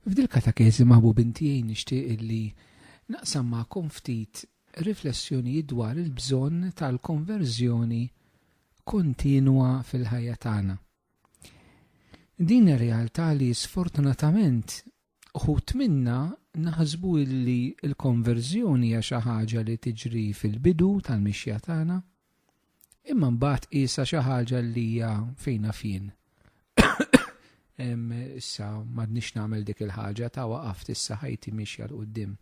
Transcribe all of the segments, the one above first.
F'dil katakezi maħbubin tiegħi nixtieq illi naqsam magħkom ftit riflessjonijiet dwar il-bżonn tal-konverżjoni kontinwa fil-ħajja tagħna. Din ir-realtà li sfortunatament uħud minna naħsbu illi l-konverżjoni hija xi ħaġa li tiġri fil-bidu tal-mixja tagħna, imma mbagħad qisha xi ħaġa li hija fejna fien. Issa m'għadniex nagħmel dik il-ħaġa ta' waqaft issa ħajti mixja l quddiem.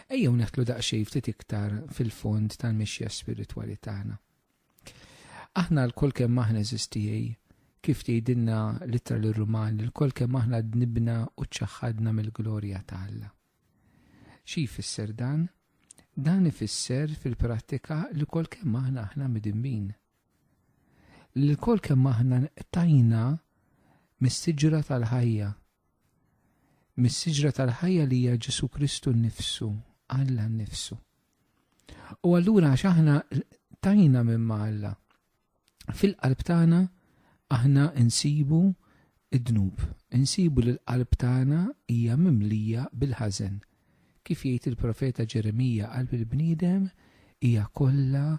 Ejjew neħtlu daqsxejn ftit iktar fil-fond tal-mixja spiritwali tagħna. Aħna l-kol kemm aħna eżistijej, kif tgħidilna l-ittra lir-Rumani, l-kol kemm aħna dnibna u ċaħħadna mill-glorja ta' Alla. Xi jfisser dan? Dan ifisser fil-prattika li kol kemm aħna midinbin. L-kol kemm aħna tajna mis-siġra tal-ħajja. Mis-siġra tal-ħajja li hija Ġesu Kristu nnifsu, Alla nnifsu. U allura għax aħna tajna minn Alla. Fil-qalb tagħna aħna insibu id-dnub, insibu li l-qalb tagħna hija mimlija bil-ħażen. Kif jgħid il-profeta Ġeremija, qalb il-bniedem hija kollha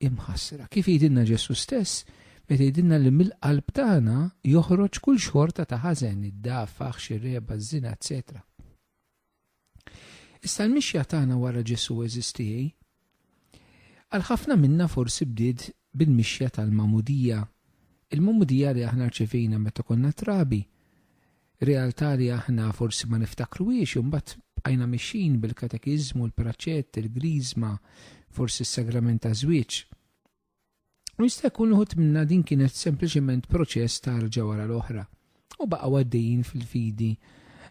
imħassra. Kif jgħidilna Ġesu stess, meta jgħidilna li mill-qalb tagħna joħroġ kull xorta ta' ħażen, id-dafaħ, xirreba, żina, etc. Issa l-mixja tagħna wara Ġesu eżistijej, għal ħafna minna forsi bdiet bil-mixja tal-mamudija. Il-mamudija li aħna rċevejna meta konna trabi, realtà li aħna forsi ma niftakruwiex, u mbagħad bqajna mixin bil-katekiżmu, l-praċett, il-griżma, forsi s-sagrament ta' żwieġ. U jista' jkun uħud minna din kienet sempliċement proċess ta' rġa' wara l-oħra, u baqgħu għaddejjin fil-fidi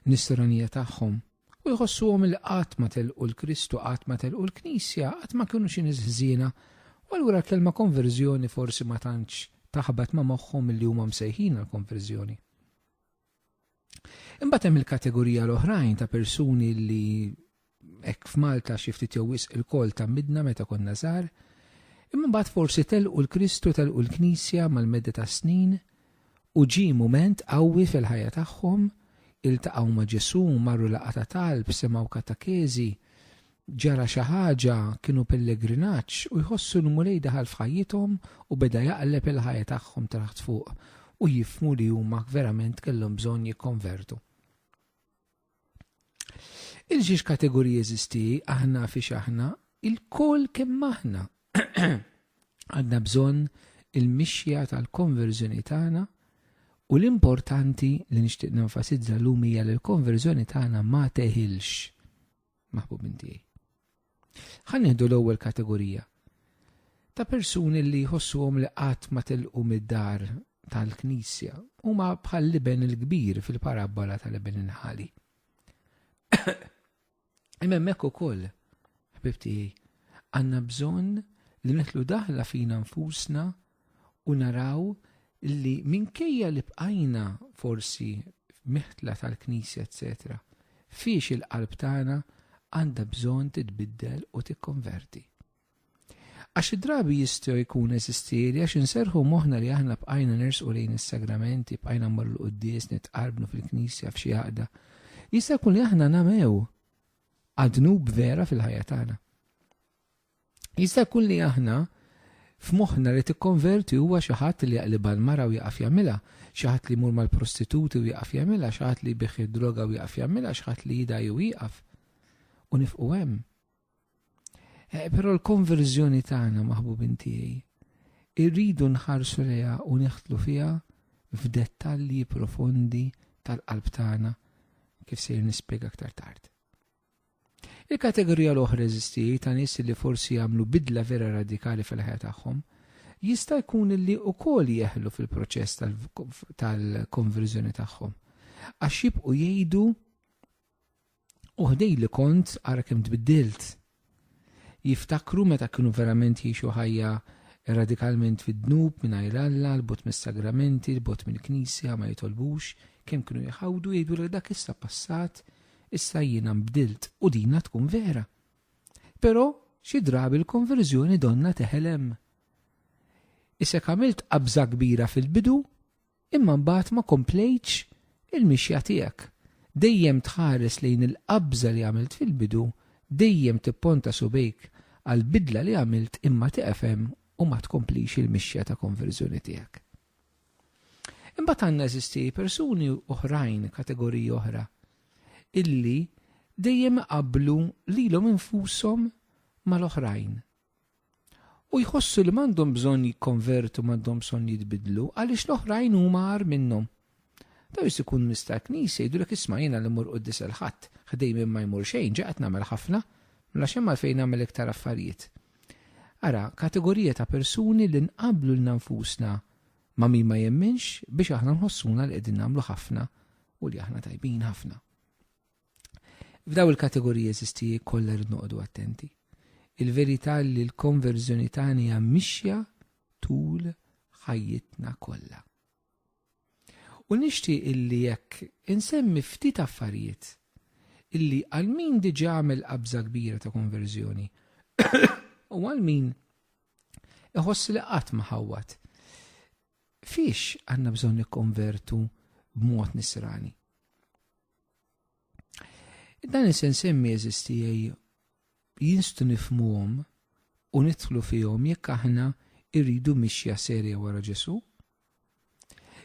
nistoranija tagħhom. U jħossuhom li qatt ma telqu l-Kristu, qatt ma telqu l-Knisja, qatt ma kienu xi nies ħżiena, u allura kelma konverżjoni forsi ma tantx taħbad ma' moħħhom li huma msejħin għall-konverżjoni. Imbagħad hemm il-kategorija l-oħrajn ta' persuni li hekk f'Malta xi ftit jew wisq il-kol ta' midna meta konna żgħar, imma mbagħad forsi telqu l-Kristu, telqu l-Knisja mal-medda ta' snin u ġie mument qawwi fil-ħajja tagħhom, iltaqgħu ma' Ġesu, marru laqgħa ta' talb, semgħu katakezi, ġara xi ħaġa, kienu pellegrinaġġ u jħossu l-mulej daħal f'ħajjithom u beda jaqleb il-ħajja tagħhom taħt fuq u jifhmu li huma verament kellhom bżonn jikkonvertu. Il-ġiex kategoriji eżisti aħna fiex aħna il-kol kemm aħna għandna bżonn il-mixja tal-konverżjoni tagħna u l-importanti li nixtieq nenfasizza llum hija li l-konverżjoni tagħna ma teħilx maħbubin tiegħi. Ħanieħdu l-ewwel kategorija ta' persuni li jħossuhom li qatt ma telqu mid-dar tal-Knisja huma bħal liben il-kbir fil-parabola tal-liben inħali. Imma hemmhekk ukoll, ħbib tiegħi, għandna bżonn li neħlu daħla fina nfusna u naraw li minkejja li bqajna forsi meħtla tal-Knisja etc. fiex il-qalb tagħna għandha bżonn titbiddel u tikkonverti. Għax id-drabi jistgħu jkun eżistieri għax inserħu moħħna li aħna bqajna nersqu lejn is-sagramenti, bqajna mmorru l-quddies nitqarbnu fil-Knisja f'xi għaqda. Jista' jkun li aħna nagħmew għadnub vera fil-ħajja tagħna. Jista' jkun li aħna f'moħħna li tikkonverti huwa xi ħadd li jaqlibha l-mara u jaqaf jagħmilha, xi ħadd li jmur mal-prostituti u jaqaf jagħmilha, xi ħadd li jbieħ droga u jaqaf jagħmilha, xi ħadd li jidaj u jieqaf. U nifqu hemm. Però l-konverżjoni tagħna maħbubin tiegħi irridu nħarsu lejha u neħtlu fiha f'dettalji profondi tal-qalb tagħna kif se nispjega aktar tard. Il-kategorija l-oħra eżisti ta' nies li forsi jagħmlu bidla vera radikali fil-ħajja tagħhom jista' jkun li wkoll jeħlu fil-proċess tal-konverżjoni tagħhom. Għax jibqu jgħidu ħdej li kont ara kemm tbiddilt. Jiftakru meta kienu verament jgħixu ħajja radikalment fid-dnub mingħajr Alla, l-bot mis-sagramenti, l-bot mill-Knisja ma jitolbux, kemm kienu jħawdu jgħidu li dak issa passat, issa jiena mbdilt u dinha tkun vera. Però xi drabi l-konverżjoni donna teħelem. Issa għamilt qabża kbira fil-bidu, imma mbagħad ma komplejtx il-mixja tiegħek. Dejjem tħares lejn il-qabża li għamilt fil-bidu, dejjem tipponta subejk għal-bidla li għamilt imma teqfem u ma tkomplix il-mixja ta' konverżjoni tiegħek. Imbagħad għandna eżisti persuni oħrajn, kategoriji oħra, illi dejjem qablu lilhom infushom mal-oħrajn. U jħossu li m'għandhom bżonn jikkonvertu, m'għandhom bżonn jitbidlu għaliex l-oħrajn huma għar minnhom. Daw ikun mistaknisi jgħidulek isma' jiena li mmur qudies il-ħadd, ħdej minn ma jmur xejn, ġaqgħet nagħmel ħafna, mela xemm għalfejn nagħmel iktar affarijiet. Ara, kategorija ta' persuni li nqablu lil nfusna ma' min ma jemminx biex aħna nħossuna li qegħdin nagħmlu ħafna u li aħna tajbin ħafna. F'daw il-kategoriji eżisti kollha rid noqogħdu attenti. Il-verità li l-konverżjoni tagħna hija mixja tul ħajjitna kollha. U nixtieq illi jekk insemmi ftit affarijiet illi għal min diġà għamel qabża kbira ta' konverżjoni u għal min iħoss li qatt ma ħawwat. Fiex għandna bżonn nikkonvertu b'mod nisrani? Dan is-sensemmi eżistijaj jinstu nifhmuhom u nidħlu fihom jekk aħna irridu mixja serja wara Ġesu.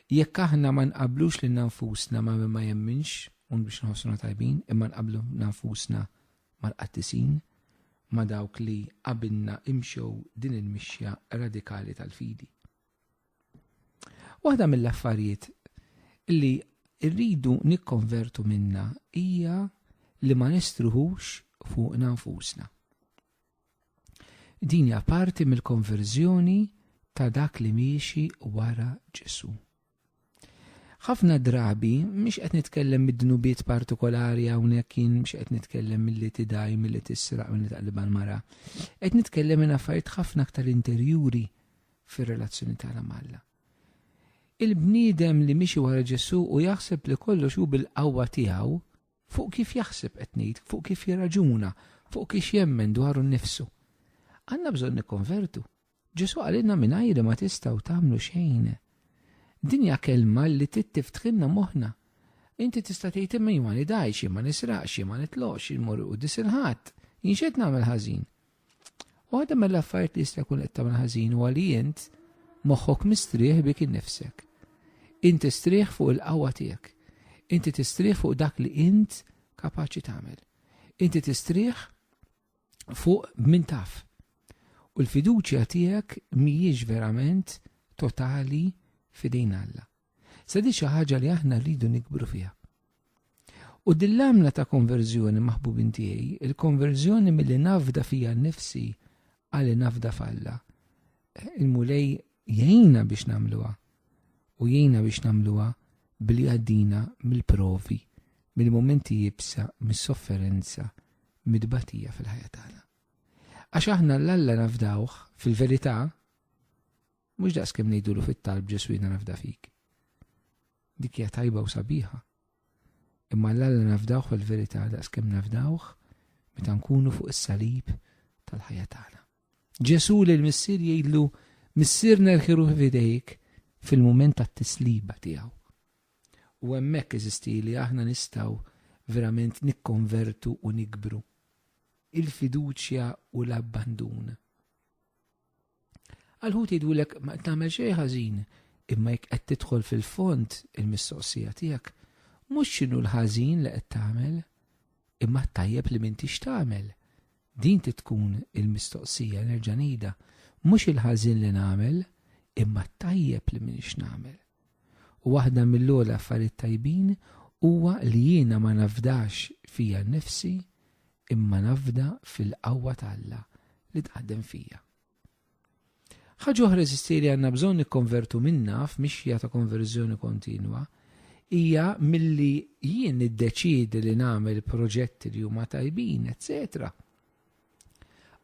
Jekk aħna ma nqablux lil nfusna ma jemminx u biex nħossuna tajbin, imma nqablu nfusna mal-qattisin ma dawk li qabilna imxew din il-mixja radikali tal-fidi. Waħda mill-affarijiet li rridu nikkonvertu minna hija li ma nistruħux fuqna nfusna. Din hija parti mill-konverżjoni ta' dak li miexi wara Ġesu. Ħafna drabi mhix qed nitkellem mid-dnubiet partikolari hawnhekk kien mhux qed nitkellem milli tidaj, milli tisraq, milli taqlib għall-mara. Qed nitkellem minn affarijiet ħafna aktar interjuri fir-relazzjoni tagħna mal-Alla. Il-bniedem li miexi wara Ġesu u jaħseb li kollox hu bil-qawwa tiegħu fuq kif jaħseb qed ngħid, fuq kif jirraġuna, fuq kif jemmen dwaru nnifsu. Għandna bżonn nikkonvertu. Ġesu għalilna mingħajr ma tistgħu tagħmlu xejn. Dinja kelma li tittiftħilna moħħna. Inti tista' tgħid imma ma nidajx, ma nisraqx, ma nitloqx, immur qudies il-ħadd, jien x'qed nagħmel ħażin. Waħda mill-affarijiet li jista' jkun qed tagħmel ħażin huwa li int moħħok mistrieħ bik innifsek. Inti strieħ fuq il-qawwa tiegħek. Inti tistrieħ fuq dak li int kapaċi tagħmel. Inti tistrieħ fuq min taf. U l-fiduċja tiegħek mhijiex verament totali f'idejn Alla. Sa di xi ħaġa li aħna rridu nikbru fiha. U dill-għamla ta' konverżjoni maħbubin tiegħi, il-konverżjoni milli nafda fija nnifsi għal nafda f'Alla. Il-mulej jgħinna biex nagħmluha u jgħinna biex nagħmluha billi għaddina mill-provi, mill-momenti jibsa, mis-sofferenza, mid-batija fil-ħajja tagħna. Għax aħna l-Alla nafdawh fil-verità mhux daqskemm ngħidulu fit-talb Ġesu jiena nafda fik. Dik hija tajba u sabiħa. Imma l-Alla nafdawh fil-verità daqskemm nafdawh meta nkunu fuq is-salib tal-ħajja tagħna. Ġesu lil missier jgħidlu missierna l-ħiruh f'idejk fil-mument tat-tisliba tiegħu. U hemmhekk eżisti li aħna nistgħu verament nikkonvertu u nikbru il-fiduċja u l-abbandun. Għalħut jgħidulek ma tagħmel xejn ħażin, imma jekk qed tidħol fil-fond il-mistoqsija tiegħek mhux x'inhu l-ħażin li qed tagħmel, imma tajjeb li m'intix tagħmel. Din tkun il-mistoqsija nerġa' ngħidha, mhux il-ħażin li nagħmel, imma tajjeb li m'iniex nagħmel. U waħda mill-ogħla affarijiet tajbin huwa li jiena ma nafdax fija nnifsi imma nafda fil-qawwa ta' li tqaddem fija. Ħaġa oħra eżisti li għandna bżonn nikkonvertu minnha f'mixja ta' konverżjoni kontinwa hija milli jien niddeċiedi li nagħmel proġetti li huma tajbin, etc.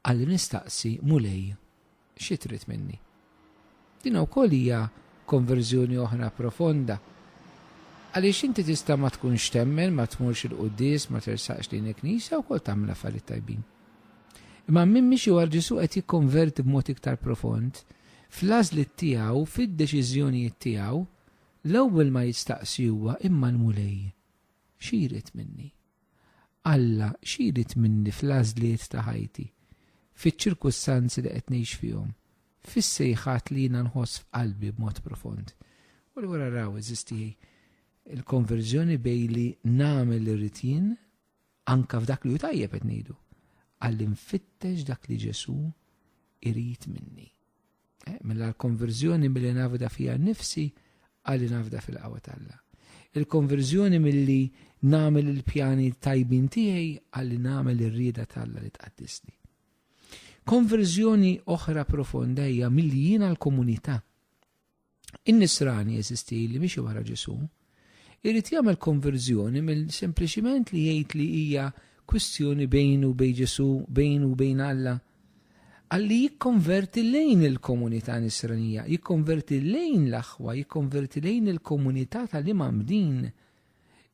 Għalli nistaqsi mulej xi trid minni. Din wkoll hija konverżjoni oħra profonda. Għaliex inti tista' ma tkunx temmen, ma tmurx il-quddies, ma tersaqx lejn il-Knisja wkoll tagħmel affarijiet tajbin. Imma min mixi wara Ġesu qed jikkonverti b'mod iktar profond fl-għażliet tiegħu, fid-deċiżjonijiet tiegħu L-ewwel ma jistaqsi huwa imma l-mulej xiret minni. Alla xiret minni fl-għażliet ta' ħajti, fiċ-ċirkusstanzi li qed ngħix fihom, fis-sejħat li jiena nħoss f'qalbi b'mod profond. U l wara raw eżisti il-konverżjoni bejn li nagħmel irrid jien anke f'dak li hu tajjeb qed ngħidu, għalli nfittex dak li Ġesu irid minni. Mela l-konverżjoni milli nafda fiha nnifsi għalli nafda fil-qawwa tal-Alla. Il-konverżjoni milli nagħmel il-pjani tajbin tiegħi għalli nagħmel ir-rieda tal-Alla li tqaddisni. Konverżjoni oħra profonda hija milli jiena l-komunità. In-nisrani eżisti li mixi wara Ġesu, irid jagħmel konverżjoni mill sempliċiment li jgħid li hija kwistjoni bejn u bejn Ġesu, bejn u bejn Alla, għalli jikkonverti lejn il-komunità nisranija, jikkonverti lejn l-aħwa, jikkonverti lejn il-komunità tal-imamdin,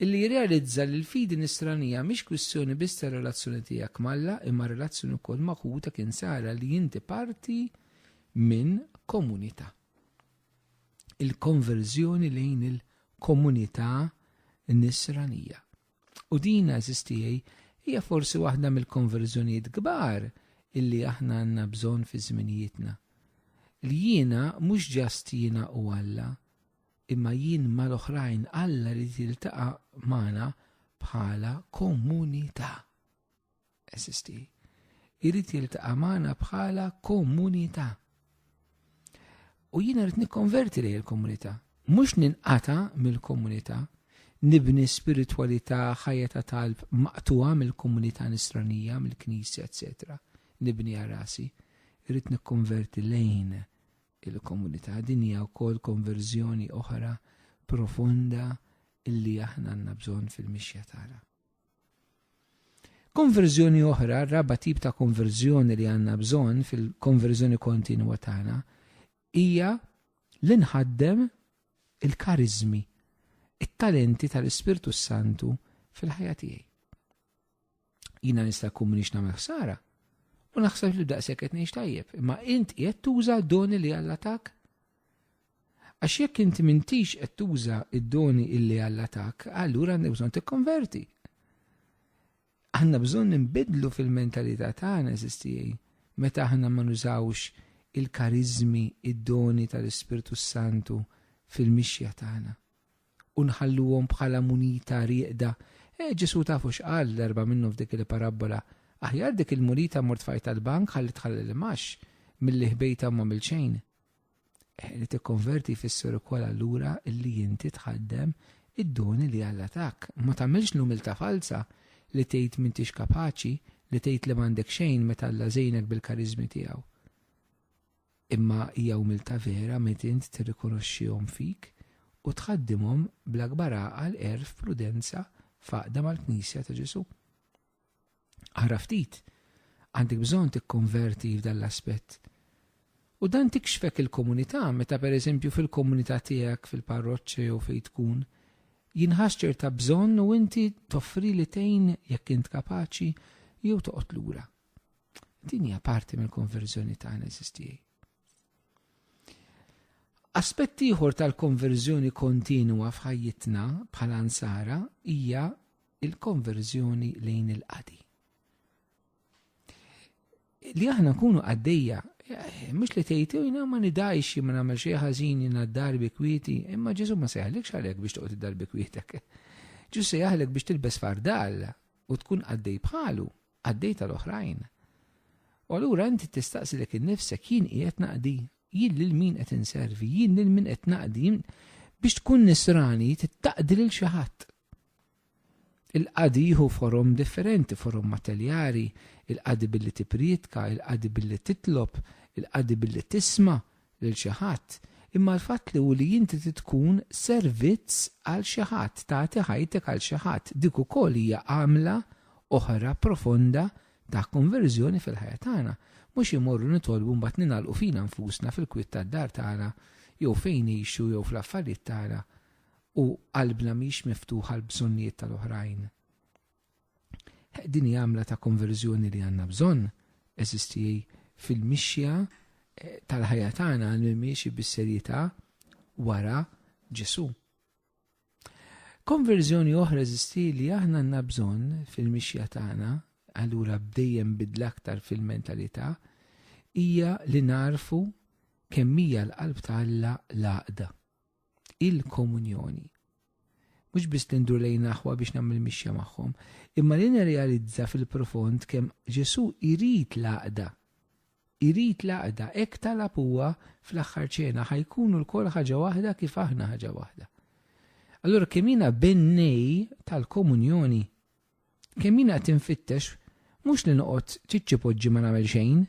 illi jirrealizza li l-fidi nisranija mhix kwistjoni biss ta' relazzjoni tiegħek malla, imma relazzjoni wkoll magħquda kien sara li inti parti minn komunità. Il-konverżjoni lejn il-komunità nisranija. U din eżistijaj hija forsi waħda mill-konverżjonijiet kbar illi aħna għandna bżonn fi żminijietna. Li jiena mhux ġast jiena u Alla, imma jien mal-oħrajn Alla li tiltaqa' magħna bħala komunità. Eżisti. Irid jiltaqa' magħna bħala komunità. U jiena rrid nikkonverti lejn il-komunità, mhux ninqata' mill-komunità, nibni spiritwalità ħajja ta' talb maqtuha mill-komunità nisranija, mill-Knisja, etc. Nibni rasi, irrid nikkonverti lejn il-komunità. Din hija wkoll konverżjoni oħra profonda illi aħna għandna bżonn fil-mixja tagħna. Konverżjoni oħra, raba tip ta' konverżjoni li għandna bżonn fil-konverżjoni kontinwa tagħna hija li nħaddem il-karizmi, it-talenti tal-Ispirtu Santu fil-ħajja tiegħi. Jiena nista' nkun m'iniex nagħmel ħsara, u naħseb li daqshekk qed ngħix tajjeb, imma int qed tuża d-doni li Alla tak. Għax jekk inti m'intix qed tuża d-doni illi Alla tak, allura għandek bżonn tikkonverti. Għandna bżonn nbidlu fil-mentalità tagħna eżistijaj, meta aħna ma nużawx il-karizmi, id-doni tal-Ispirtu Santu fil-mixja tagħna. U nħalluhom bħala munita rieqda. Ġesu tafu x'qal darba minnu f'dik il-parabola. Aħjar dik il-munita mort fajt tal-bank ħalli tħalli l-max mill-li ħbejta ma mill-ċejn. Li tikkonverti fisser ukoll allura illi inti tħaddem id-doni li Alla tak. Ma tagħmilx l-umilta falsa li tgħid m'intix kapaċi, li tgħid li m'għandek xejn meta Alla żejnek bil-karizmi tiegħu. Imma hija umilta vera meta int tirrikonoxxihom fik u tħaddimhom bl-akbar għaqal, erf, prudenza faqda mal-Knisja ta' Ġesu. Ara ftit, għandek bżonn tikkonverti f'dan l-aspett. U dan tikxfek il-komunità, meta pereżempju fil-komunità tiegħek fil-parroċċa jew fejn tkun, jinħass ċerta bżonn u inti toffri li tgħin jekk int kapaċi jew toqgħod lura. Din hija parti mill-konverżjoni tagħna eżistijaj. Aspett ieħor tal-konverżjoni kontinwa f'ħajjitna bħala ansara hija il-konverżjoni lejn il-qadi. Li aħna nkunu għaddejja, mhux li tgħid jiena ma nidajx ma nagħmel xi ħażin jiena d-darbi kwieti, imma Ġesu ma sejħalekx għalhekk biex toqgħod id-darbi kwietek. Ġesu sejħalek biex tilbes fardal u tkun għaddej bħalu, għaddej tal-oħrajn. U allura inti tistaqsilek innifsek jien qiegħed naqdi, jien lil min qed inservi, jien lil min qed naqdi biex tkun nisrani tittaqdi lil xi ħadd. Il-qadi jieħu forom differenti, forom mateljari, il-qadi billi tipriedka, il-qadi billi titlob, il-qadi billi tisma' lil xi ħadd. Imma l-fatt li hu li inti tkun servizz għal xi ħadd, tagħti ħajtek għal xi ħadd, dik ukoll hija għamla oħra profonda ta' konverżjoni fil-ħajja tagħna. Mhux imorru nitolbu mbagħad ninagħlqu fina nfusna fil-kwiet tad-dar tagħna jew fejn jgħixu jew fl-affarijiet tagħna u qalbna mhix miftuħa l-bżonnijiet tal-oħrajn. Din hija għamla ta' konverżjoni li għandna bżonn eżistijaj fil-mixja tal-ħajja tagħna li mhix bis-serjetà wara Ġesu. Konverżjoni oħra eżisti li aħna għandna bżonn fil-mixja tagħna, allura bdejjem bidla aktar fil-mentalità, hija li narfu kemm hija l-qalb tal-Alla l-għaqda, il-komunjoni. Mhux biss li ndur lejn aħwa biex nagħmel mixja magħhom, imma li nirrealizza fil-profond kemm Ġesu irid l-għaqda. Irid l-għaqda, hekk talab huwa fl-aħħar ċena ħajkunu l-kol ħaġa waħda kif aħna ħaġa waħda. Allura kemm jiena bennej tal-komunjoni, kemm jiena qed infittex mhux li noqgħod ċiċċipoġġi ma nagħmel xejn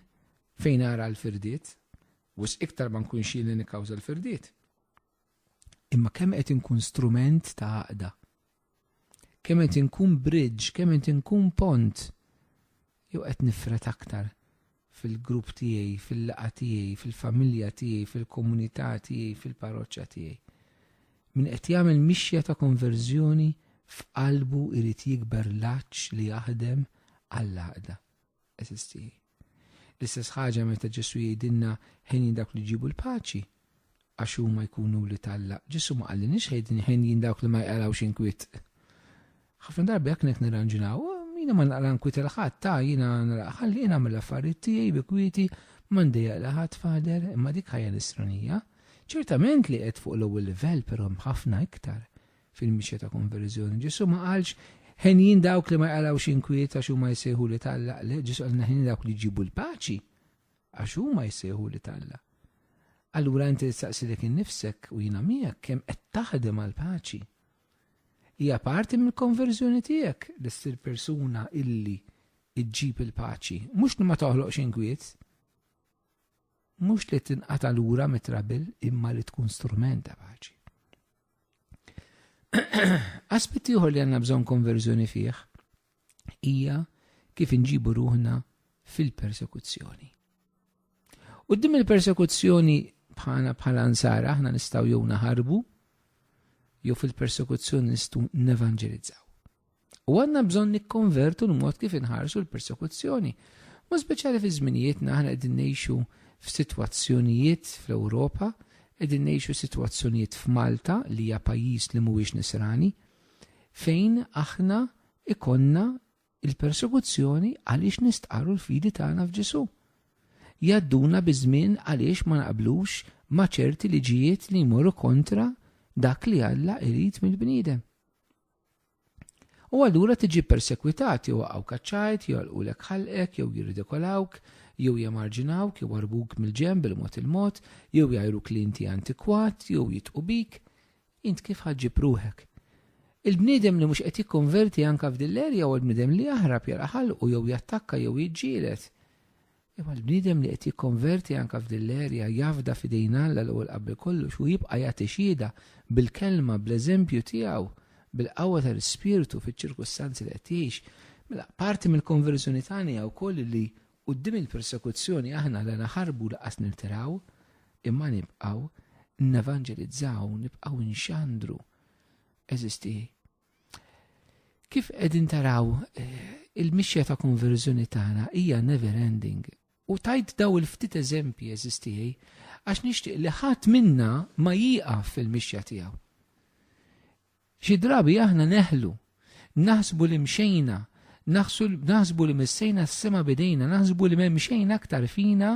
fejn ara l-firdiet, wis iktar ma nkunx jien li nikkawża l-firdiet. Imma kemm qed inkun strument ta' għaqda. Kemm qed inkun bridge, kemm qed inkun pont. Jew qed nifret aktar fil-grupp tiegħi, fil-laqgħa tiegħi, fil-familja tiegħi, fil-komunità tiegħi, fil-parroċċja tiegħi. Min qed jagħmel mixja ta' konverżjoni f'qalbu irid jikber l-aċċ li jaħdem għall-għaqda. Eżisti. L-istess ħaġa meta Ġesu jgħidilna ħin dak li jġibu l-paċi. Għax huma jkunu li Alla. Ġesu ma qallinix ħin dawk li ma jqalawx inkwiet. Ħafna darbi jekk nek nirranġinaw, jiena ma naqra nkwiet il-ħadd ta' jiena ħalli jiena mill-affarijiet tiegħi bi kwieti m'għandejja l-ħadd fader, imma dik ħajja l-istronija. Ċertament li qed fuq l-ewwel livell però ħafna iktar fil-mixja ta' konverżjoni. Ġesu ma qalx ħin dawk li ma jqalawx inkwiet għax huma jsejħu li Alla. Ġesu qalna ħin dawk li jġibu l-paċi għax huma jsejħu li Alla. Allura inti tistaqsilek innifsek u jiena miegħek kemm qed taħdem għall-paċi. Hija parti mill-konverżjoni tiegħek li ssir persuna illi iġġib il-paċi, mhux li ma toħloqx inkwiet. Mhux li tinqata' lura mitrabil imma li tkun strument ta' paċi. Aspett ieħor li għandna bżonn konverżjoni fih hija kif inġibu ruħna fil-persekuzzjoni. Quddiem il-persekuzzjoni bħala nsara aħna nistgħu jew naħarbu jew fil-persekuzzjoni nistgħu nevanġelizzaw. U għandna bżonn nikkonvertu l-mod kif inħarsu l-persekuzzjoni. Mhux speċjali fi żminijietna aħna qegħdin ngħixu f'sitwazzjonijiet fl-Ewropa, qegħdin ngħixu sitwazzjonijiet f'Malta li hija pajjiż li mhuwiex nisrani, fejn aħna ikonna il-persekuzzjoni għaliex nistqarru l-fidi tagħna f'Ġesu. Jadduna biżmien għaliex ma naqblux ma' ċerti liġijiet li jmorru kontra dak li Alla irid mill-bniedem. U allura tiġi persekwitat jew waqgħu kaċċajt, jew jgħalqulek ħalqek, jew jirridikolawk, jew jamarġinawk, jew warbuk mill-ġenb il-mod, jew jgħidulek li inti antikwat, jew jitqu bik. Int kif ħaġġib ruħek? Il-bniedem li mhux qed jikkonverti anke f'dil-erja u l-bniedem li jaħrab jaraqħalqu jew jattakka jew jiġġieled. Imma l-bniedem li qed jikkonverti anke f'dil-erja jafda f'idejn Alla l-ewwel qabel kollox u jibqa' jagħti xhieda bil-kelma bl-eżempju tiegħu bil-qawwa tal-ispirtu fiċ-ċirkustanzi li qed jgħix. Mela parti mill-konverżjoni tagħna hija wkoll li quddiem il-persekuzzjoni aħna la naħarbu laqas niltiraw imma nibqgħu nevanġelizzaw, nibqgħu nxandru. Eżisti. Kif qegħdin taraw il-mixja ta' konverżjoni tagħna hija never ending. U tajt daw il-ftit eżempji eżistijaj għax nixtieq li ħadd minna ma jieqaf fil-mixja tiegħu. Xi drabi aħna neħlu, naħsbu li mxejna, naħsbu li missejna s-sema bidejna, naħsbu li m'hemm xejn aktar fina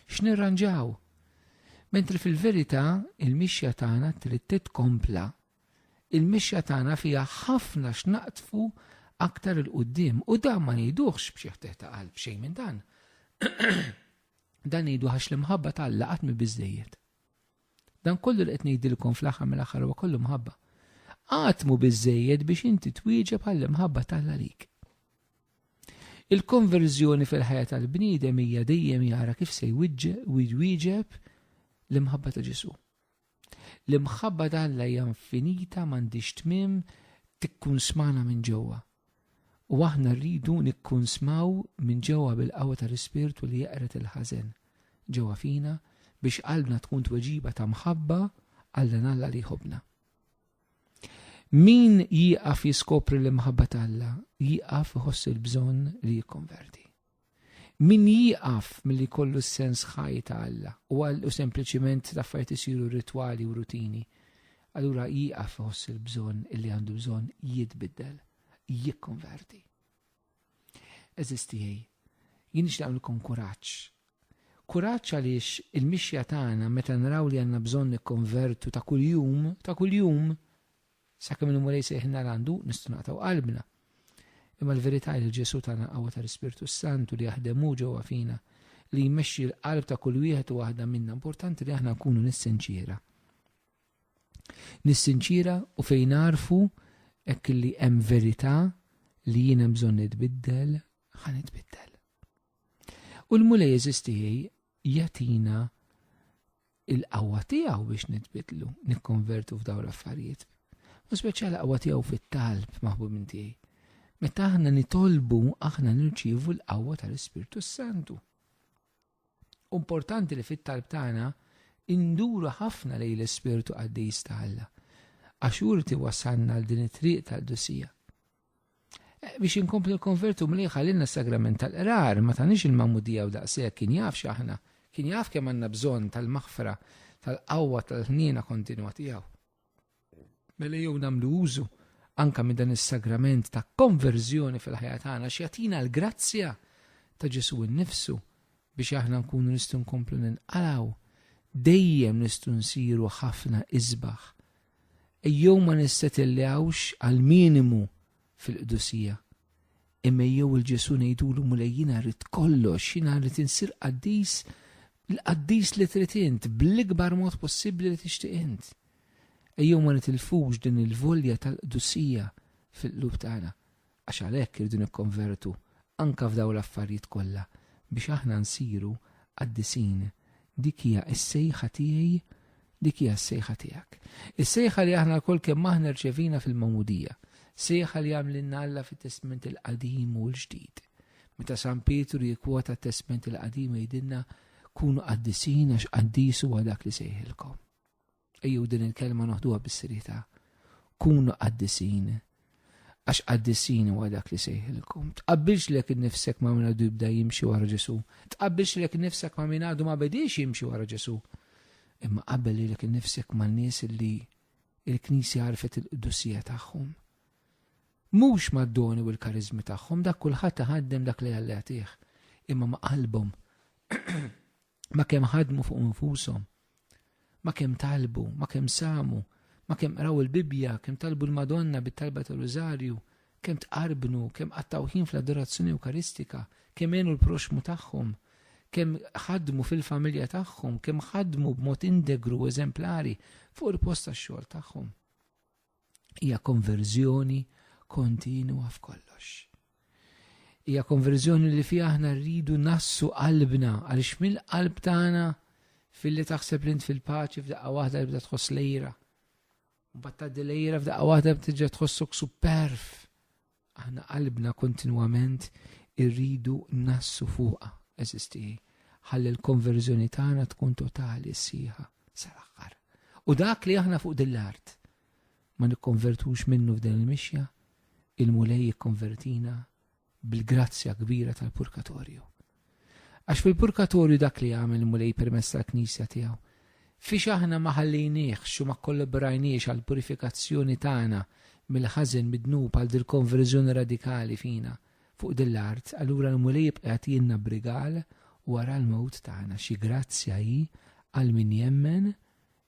x'nirranġaw. Mentri fil-verità il-mixja tagħna trid titkompla. Il-mixja tagħna fiha ħafna x'naqtfu aktar il-qudiem u dan ma ngħiduhx b'xi ħteħ ta' qalb xejn minn dan. Dan ngħidu għax l-imħabba tal-Alla qatt mi biżżejjed. Dan kollu li qed ngħidilkom fl-aħħar mill-aħħar huwa kollu mħabba. Qatt mu biżżejjed biex inti twieġeb għall-imħabba tal-Alla lik. Il-konverżjoni fil-ħajja tal-bniedem hija dejjem jara kif se jwieġeb l-imħabba ta' Ġesu. L-imħabba tal-Alla hija infinita m'għandix tmiem tikkun smana minn ġewwa. U aħna rridu nikkun smaw minn ġewwa bil-qawwa tal-Ispirtu li jaqret il-ħażen ġewwa fina biex qalbna tkun tweġiba ta' mħabba għall Alla li jħobbna. Min jieqaf jiskopri l-imħabba tal-Alla jieqaf iħoss il-bżonn li jikkonverti. Min jieqaf milli jkollu s-sens ħaj ta' Alla u sempliċiment ta' affarijiet isiru ritwali u rutini allura jieqaf iħoss il-bżonn illi għandu bżonn jitbiddel, jikkonverti. Eżistijaj, jien nixtieqlkom kuraġġ. Kuraġġ għaliex il-mixja tagħna meta naraw li għandna bżonn nikkonvertu ta' kuljum, sakemm il-mulej sejħna għandu nistgħu naqtaw qalbna. Imma l-verità li Ġesu tagħna qawwa tal-Ispirtu Santu li jaħdemu ġewwa fina li jmexxi l-qalb ta' kull wieħed u waħda minna. Importanti li aħna nkunu nissinċira. Nissinċira u fejn narfu hekk li hemm verità li jien hemm bżonn nitbiddel, ħa nitbiddel. U l-mulej eżistijaj jagħtina il-qawwa tiegħu biex nitbidlu, nikkonvertu f'dawn l-affarijiet. U speċjali qawwa tiegħu fit-talb maħbubin tiegħi. Meta aħna nitolbu aħna nirċievu l-qawwa tal-Ispirtu Santu. Importanti li fit-talb tagħna induru ħafna lejn l-Ispirtu Qaddis Alla għax urti wasalna l din it-triq tal-dusija. Biex inkomplu l-konvertu mliħa lilna s-sagrament tal-qrar ma tanix il-mamudija u daqshekk kien jaf x'aħna, kien jaf kemm għandna bżonn tal-maħfra tal-qawwa tal-ħniena kontinwa tiegħu. Mela jew nagħmlu użu anka minn dan is-sagrament ta' konverżjoni fil-ħajja tagħna x'jagħtina l-grazzja ta' Ġesu innifsu biex aħna nkunu nistgħu nkomplu ninqalgħu dejjem nistgħu nsiru ħafna isbaħ. Ejjew ma nissetillewx għal minimu fil-qdusija. Imma jew il-Ġesu ngħidulu mulejjina rrid kollox, jiena rrid insir qaddis l-qaddis li trid int bl-ikbar mod possibbli li tixtieq int. Ejjew ma nitilfux din il-volja tal-qdusija fil-qlub tagħna għax għalhekk irridu nikkonvertu anke f'dawn l-affarijiet kollha biex aħna nsiru qaddisin. Dik hija s-sejħa tiegħi, dik hija s-sejħa tiegħek. Is-sejħa li aħna lkoll kemm aħna rċevina fil-mawmudija, sejħa li għamlilna Alla fit-Testament il-Qadim u l-Ġdid. Meta San Pietru jikkwota t-Testament il-Qadim jgħidilna kunu qaddisin għax qaddis huwa dak li sejħilkom. Ejjew din il-kelma noħduha bis-serjetà. Kunu qaddisin għax qaddisin huwa dak li sejħilkom. Tqabbilx lek innifsek ma' min għadu jibda jimxi wara Ġesu. Tqabbilx lek innifsek ma' min għadu ma bediex jimxi wara Ġesu. Imma qabbel lek innifsek ma' nies li il-Knisja għarfet il-qdusija tagħhom. Mhux mad-doni u l-karizmi tagħhom, dak kulħadd iħaddem dak li Alla jagħtih, imma ma' qalbhom. Ma kemm ħadmu fuq infushom, ma kemm talbu, ma kemm samu, ma kemm qraw il-Bibja, kemm talbu l-Madonna bit-talba tal-Rużarju, kemm tqarbnu, kemm qattaw ħin fl-adorazzjoni Eukaristika, kemm għenu l-proxmu tagħhom, kemm ħadmu fil-familja tagħhom, kemm ħadmu b'mod integru u eżemplari fuq il-post tax-xogħol tagħhom. Hija konverżjoni kontinua f'kollox. Hija konverżjoni li fiha aħna rridu nassu qalbna għaliex mill-qalb tagħna filli taħseb li int fil-paċi f'daqqa waħda li bda tħoss lejra. Mbagħad tgħaddi lejra f'daqqa waħda btiġa tħossok superf. Aħna qalbna kontinwament irridu nassu fuqha eżistijaj. Ħalli l-konverżjoni tagħna tkun totali sieħa sal-aħħar. U dak li aħna fuq dil-art ma nikkonvertux minnu f'din il-mixja, il-mulej jikkonvertina bil-grazzja kbira tal-purkatorju. Għax fil-purkatorju dak li għamel il-mulej permezz tal-Knisja tiegħu. Fiex aħna ma ħallejniex u ma kollaborajniex għall purifikazzjoni tagħna mill-ħażen midnub għal dil-konverżjoni radikali fina fuq dil-art, allura l-mulej jibqa' jagħtina brigal wara l-mewt tagħna xi grazzja hi għal min jemmen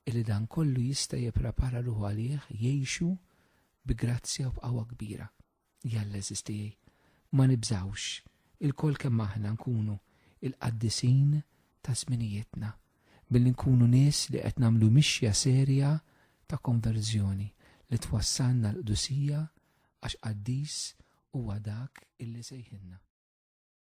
illi dan kollu jista' jipprepara ruħu għalih jgħixu bi grazzja u b'qawwa kbira. Jalla eżistijaj, ma nibżawx il-kol kemm aħna nkunu il-qaddisin ta' żminijietna billi nkunu nies li qed nagħmlu mixja serja ta' konverżjoni li twassalna l-qdusija għax qaddis huwa dak illi sejħilna.